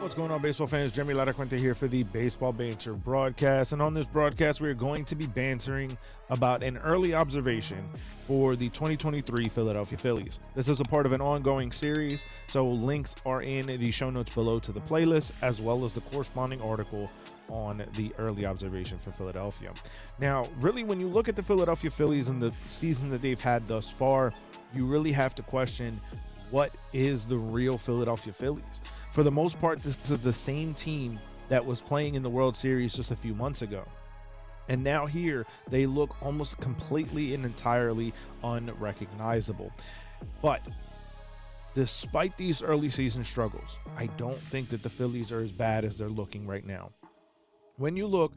What's going on, baseball fans? Jeremy Laracuente here for the Baseball Banter Broadcast. And on this broadcast, we are going to be bantering about an early observation for the 2023 Philadelphia Phillies. This is a part of an ongoing series, so links are in the show notes below to the playlist, as well as the corresponding article on the early observation for Philadelphia. Now, really, when you look at the Philadelphia Phillies and the season that they've had thus far, you really have to question, what is the real Philadelphia Phillies? For the most part, this is the same team that was playing in the World Series just a few months ago. And now here, they look almost completely and entirely unrecognizable. But despite these early season struggles, I don't think that the Phillies are as bad as they're looking right now. When you look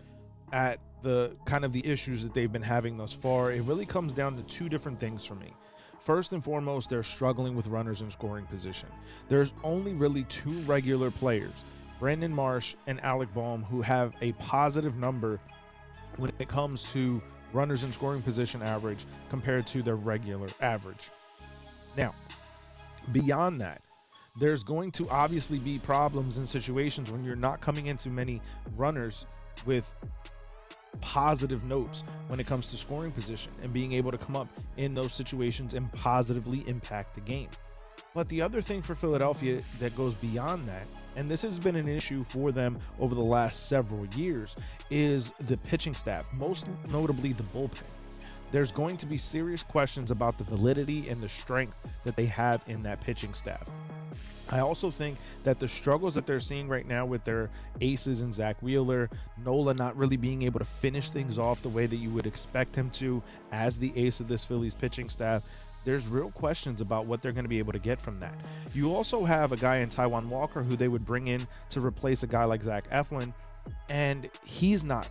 at the issues that they've been having thus far, it really comes down to two different things for me. First and foremost, they're struggling with runners in scoring position. There's only really two regular players, Brandon Marsh and Alec Bohm, who have a positive number when it comes to runners in scoring position average compared to their regular average. Now, beyond that, there's going to obviously be problems in situations when you're not coming into many runners with positive notes when it comes to scoring position and being able to come up in those situations and positively impact the game. But the other thing for Philadelphia that goes beyond that, and this has been an issue for them over the last several years, is the pitching staff, most notably the bullpen. There's going to be serious questions about the validity and the strength that they have in that pitching staff. I also think that the struggles that they're seeing right now with their aces and Zach Wheeler, Nola not really being able to finish things off the way that you would expect him to as the ace of this Phillies pitching staff, there's real questions about what they're going to be able to get from that. You also have a guy in Taijuan Walker who they would bring in to replace a guy like Zach Eflin, and he's not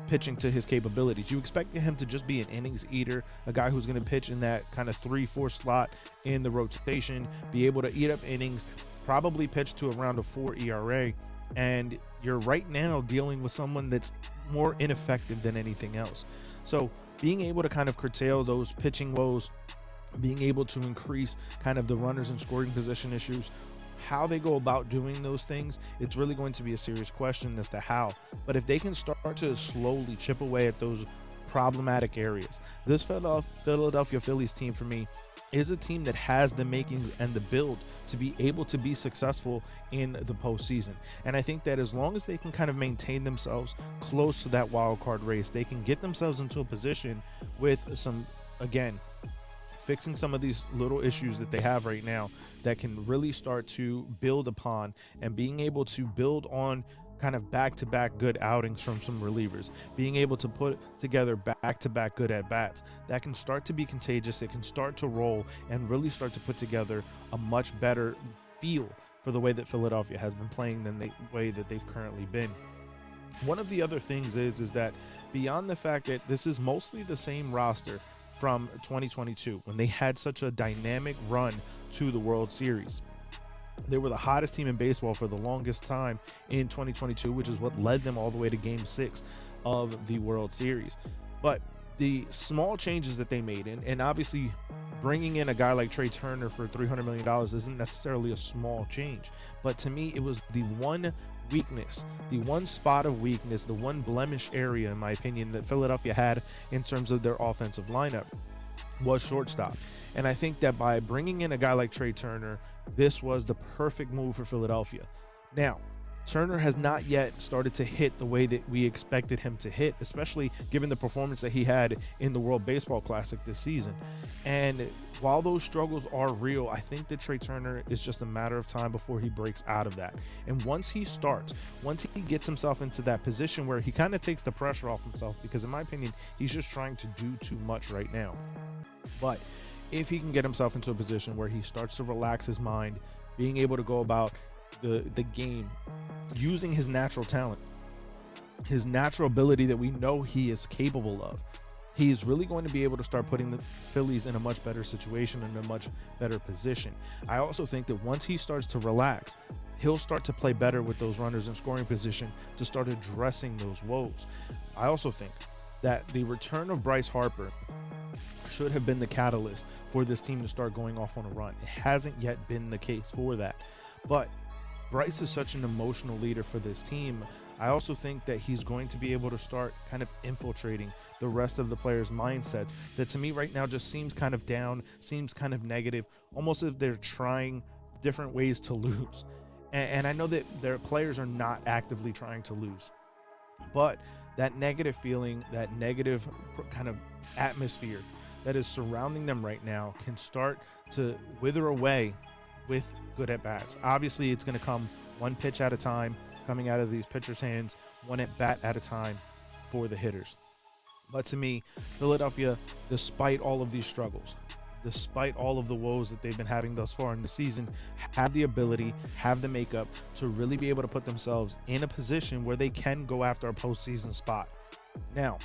pitching to his capabilities. You expect him to just be an innings eater, a guy who's going to pitch in that kind of 3-4 slot in the rotation, be able to eat up innings, probably pitch to around a 4 ERA, and you're right now dealing with someone that's more ineffective than anything else. So being able to kind of curtail those pitching woes, being able to increase kind of the runners in scoring position issues, how they go about doing those things, it's really going to be a serious question as to how. But if they can start to slowly chip away at those problematic areas, this Philadelphia Phillies team for me is a team that has the makings and the build to be able to be successful in the postseason. And I think that as long as they can kind of maintain themselves close to that wild card race, they can get themselves into a position with some, again, fixing some of these little issues that they have right now that can really start to build upon, and being able to build on kind of back-to-back good outings from some relievers, being able to put together back-to-back good at-bats, that can start to be contagious. It can start to roll and really start to put together a much better feel for the way that Philadelphia has been playing than the way that they've currently been. One of the other things is that beyond the fact that this is mostly the same roster from 2022, when they had such a dynamic run to the World Series. They were the hottest team in baseball for the longest time in 2022, which is what led them all the way to Game 6 of the World Series. But the small changes that they made, and obviously bringing in a guy like Trey Turner for $300 million isn't necessarily a small change, but to me, it was the one weakness, the one spot of weakness, the one blemish area, in my opinion, that Philadelphia had in terms of their offensive lineup was shortstop. And I think that by bringing in a guy like Trey Turner, this was the perfect move for Philadelphia. Now, Turner has not yet started to hit the way that we expected him to hit, especially given the performance that he had in the World Baseball Classic this season. And while those struggles are real, I think that Trey Turner is just a matter of time before he breaks out of that. And once he gets himself into that position where he kind of takes the pressure off himself, because in my opinion, he's just trying to do too much right now. But if he can get himself into a position where he starts to relax his mind, being able to go about the game using his natural talent, his natural ability that we know he is capable of, he is really going to be able to start putting the Phillies in a much better situation and a much better position. I also think that once he starts to relax, he'll start to play better with those runners in scoring position to start addressing those woes. I also think that the return of Bryce Harper should have been the catalyst for this team to start going off on a run. It hasn't yet been the case for that. But Bryce is such an emotional leader for this team. I also think that he's going to be able to start kind of infiltrating the rest of the players' mindsets that to me right now just seems kind of down, seems kind of negative, almost as if they're trying different ways to lose. And I know that their players are not actively trying to lose, but that negative feeling, that negative kind of atmosphere that is surrounding them right now can start to wither away with good at bats. Obviously, it's going to come one pitch at a time coming out of these pitchers' hands, one at bat at a time for the hitters. But to me, Philadelphia, despite all of these struggles, despite all of the woes that they've been having thus far in the season, have the ability, have the makeup to really be able to put themselves in a position where they can go after a postseason spot. Now,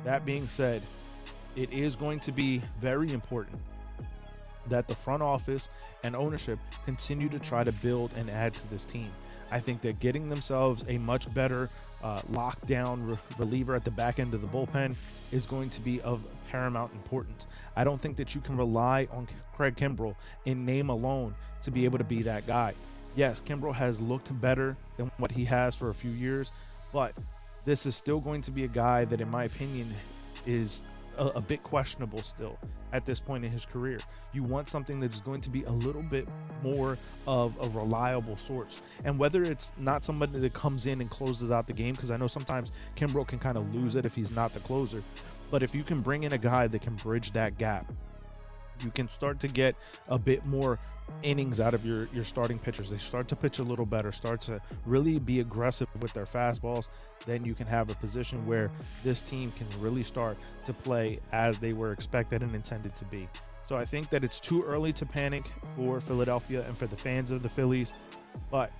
that being said, it is going to be very important that the front office and ownership continue to try to build and add to this team. I think that getting themselves a much better lockdown reliever at the back end of the bullpen is going to be of paramount importance. I don't think that you can rely on Craig Kimbrell in name alone to be able to be that guy. Yes, Kimbrell has looked better than what he has for a few years, but this is still going to be a guy that, in my opinion, is a bit questionable still at this point in his career. You want something that is going to be a little bit more of a reliable source, and whether it's not somebody that comes in and closes out the game, because I know sometimes Kimbrell can kind of lose it if he's not the closer, but if you can bring in a guy that can bridge that gap, you can start to get a bit more innings out of your starting pitchers. They start to pitch a little better, start to really be aggressive with their fastballs. Then you can have a position where this team can really start to play as they were expected and intended to be. So I think that it's too early to panic for Philadelphia and for the fans of the Phillies, but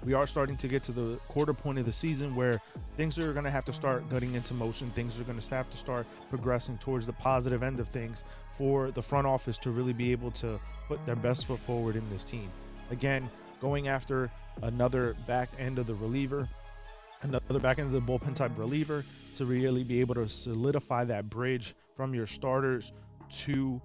we are starting to get to the quarter point of the season where things are going to have to start getting into motion. Things are going to have to start progressing towards the positive end of things for the front office to really be able to put their best foot forward in this team. Again, going after another back end of the reliever, another back end of the bullpen type reliever to really be able to solidify that bridge from your starters to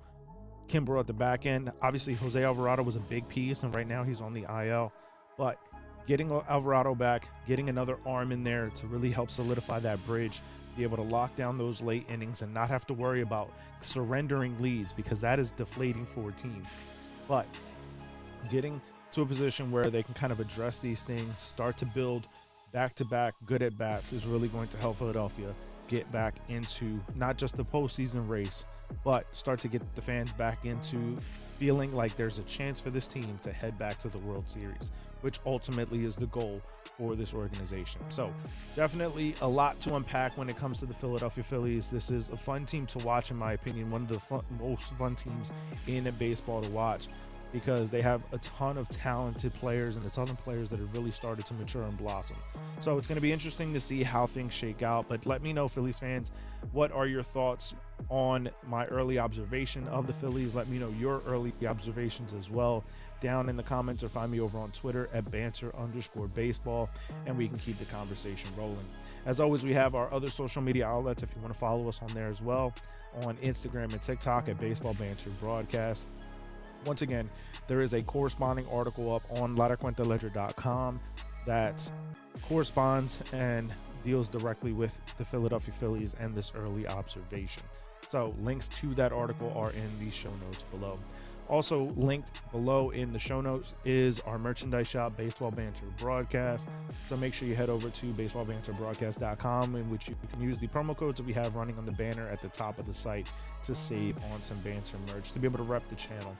Kimbrell at the back end. Obviously, Jose Alvarado was a big piece, and right now he's on the IL. But getting Alvarado back, getting another arm in there to really help solidify that bridge, be able to lock down those late innings and not have to worry about surrendering leads, because that is deflating for a team. But getting to a position where they can kind of address these things, start to build back-to-back good at-bats is really going to help Philadelphia get back into not just the postseason race, but start to get the fans back into feeling like there's a chance for this team to head back to the World Series, which ultimately is the goal for this organization. So definitely a lot to unpack when it comes to the Philadelphia Phillies. This is a fun team to watch, in my opinion, one of the most fun teams in baseball to watch, because they have a ton of talented players and a ton of players that have really started to mature and blossom. So it's going to be interesting to see how things shake out. But let me know, Phillies fans, what are your thoughts on my early observation of the Phillies? Let me know your early observations as well down in the comments, or find me over on Twitter at banter_baseball, and we can keep the conversation rolling. As always, we have our other social media outlets if you want to follow us on there as well, on Instagram and TikTok at Baseball Banter Broadcast. Once again, there is a corresponding article up on laracuenteledger.com that corresponds and deals directly with the Philadelphia Phillies and this early observation. So links to that article are in the show notes below. Also linked below in the show notes is our merchandise shop, Baseball Banter Broadcast. So make sure you head over to baseballbanterbroadcast.com, in which you can use the promo codes that we have running on the banner at the top of the site to save on some banter merch, to be able to rep the channel.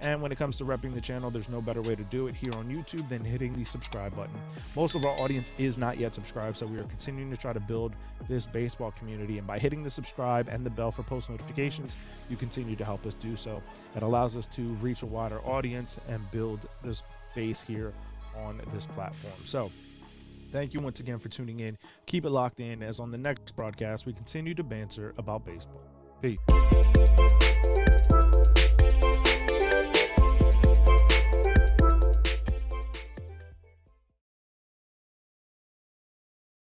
And when it comes to repping the channel, there's no better way to do it here on YouTube than hitting the subscribe button. Most of our audience is not yet subscribed, so we are continuing to try to build this baseball community. And by hitting the subscribe and the bell for post notifications, you continue to help us do so. It allows us to reach a wider audience and build this base here on this platform. So thank you once again for tuning in. Keep it locked in, as on the next broadcast, we continue to banter about baseball. Peace.